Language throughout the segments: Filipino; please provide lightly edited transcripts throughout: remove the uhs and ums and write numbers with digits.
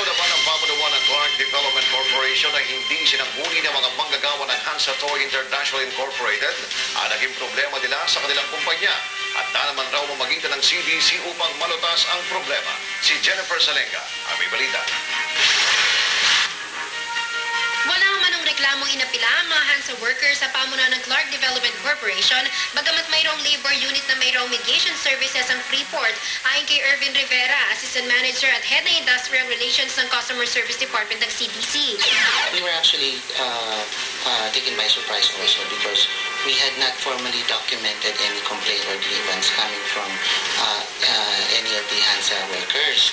Nilinaw naman ang pamunuan ng Clark Development Corporation na hindi sinangguni ng mga manggagawa ng Hansa Toy International Incorporated ang naging problema nila sa kanilang kumpanya. At na naman raw mamagitan ng CDC upang malutas ang problema. Si Jennifer Salenga ang may balita. Wala manong reklamong inapila ang mga Hansa workers sa pamunuan ng Clark Development Corporation, bagamat mayroong labor unit na mayroong mediation services ang Freeport, ayon kay Irvin Rivera, Assistant Manager at Head ng Industrial Relations ng Customer Service Department ng CDC. We were actually taken by surprise also because we had not formally documented any complaint or grievance coming from any of the Hansa workers.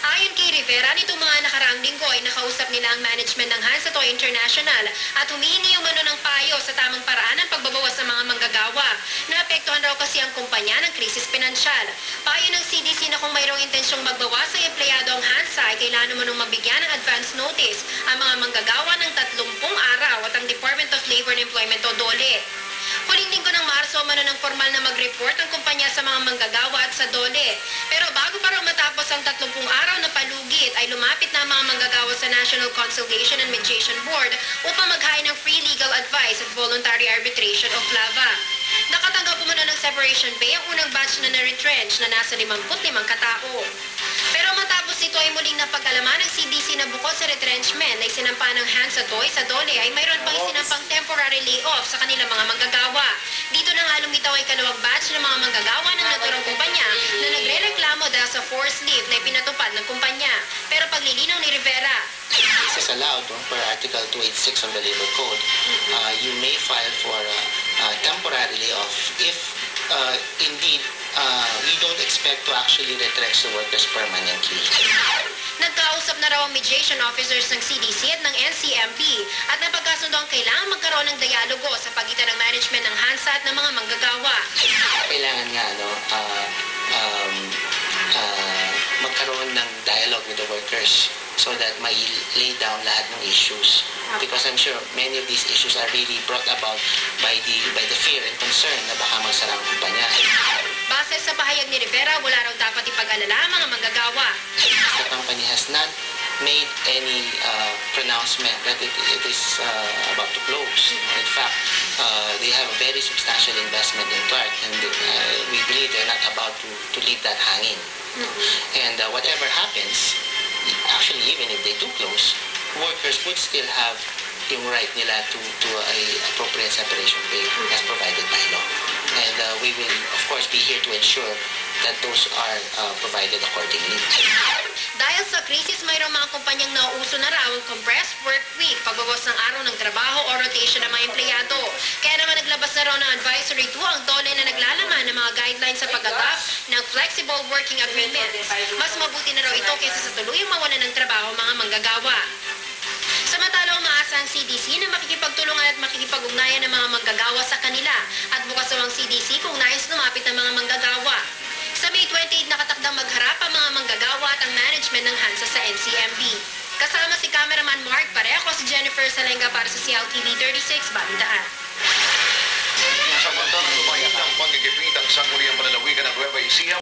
Ayon kay Rivera, nitong mga nakaraang linggo ay nakausap nila ang management ng Hansa Toy International at humihingi umano ng payo sa tamang paraan ng pagbabawas ng mga manggagawa. Naapektuhan raw kasi ang kumpanya ng krisis pinansyal. Payo ng CDC na kung mayroong intensyong magbawas ang empleyado ang Hansa ay kailangan umanong mabigyan ng advance notice ang mga manggagawa ng 30 araw at ang Department of Labor and Employment o DOLE. Huling linggo ng Marso, umano ng formal na mag-report ang kumpanya sa mga manggagawa at sa DOLE. Pero bago pa raw matapos ang 30 araw na palugit, ay lumapit na ang mga manggagawa sa National Conciliation and Mediation Board upang maghain ng free legal advice at voluntary arbitration o FLAVA. Nakatanggap umano ng separation pay ang unang batch na na-retrench na nasa 55 katao. Pero matapos ito ay muling napag-alaman ng CDC na bukod sa retrenchment na isinampa ng Hansa Toy sa DOLE ay mayroon pang isinampang temporary layoff sa kanilang mga manggagawa. Dito na nga lumitaw ay kalawang batch ng mga manggagawa ng naturang kumpanya na nagre-reklamo dahil sa forced leave na ipinatupad ng kumpanya. Pero paglilinaw ni Rivera, This is allowed per Article 286 of the Labor Code. You may file for temporary layoff if indeed we don't expect to actually retrench the workers permanently. nagkausap na raw ang mediation officers ng CDC at ng NCMB at napagkasundo ang kailangan magkaroon ng dialogo sa pagitan ng management ng Hansa at ng mga manggagawa. Kailangan nga magkaroon ng dialogue with the workers so that may lay down lahat ng issues. Because I'm sure many of these issues are really brought about by the fear and concern na baka magsara ang kumpanya. Base sa pahayag ni Rivera, wala raw dapat ipag-alala ang mga manggagawa. The company has not made any pronouncement that it is about to close. In fact, they have a very substantial investment in Clark, and we believe they're not about to leave that hanging. And whatever happens, actually even if they do close, workers would still have yung right nila to a appropriate separation pay as provided by law. And we will of course be here to ensure that those are provided accordingly. Dahil sa krisis, mayroong mga kumpanyang nauuso na raw ang compressed work week, pagbawas ng araw ng trabaho o rotation ng mga empleyado. Kaya naman naglabas na raw ng advisory 2 ang DOLE na naglalaman ng mga guidelines sa pag-adopt ng flexible working agreements. Mas mabuti na raw ito kaysa sa tuluyang mawalan ng trabaho mga manggagawa. Samantala, umaasa ang CDC na makikipagtulungan at makikipag-ugnayan ng mga manggagawa sa kanila at bukas ang CDC kung nais lumapit ng mga manggagawa. Sa May 28 nakatakdang magharap ang mga manggagawa at ang management ng Hansa sa NCMB. Kasama si cameraman Mark Parejo, si Jennifer Salenga para sa CLTV 36 Balitaan. Samantala, lumayas ang pagigipit ang sangguniang panlalawigan ng Nueva Ecija.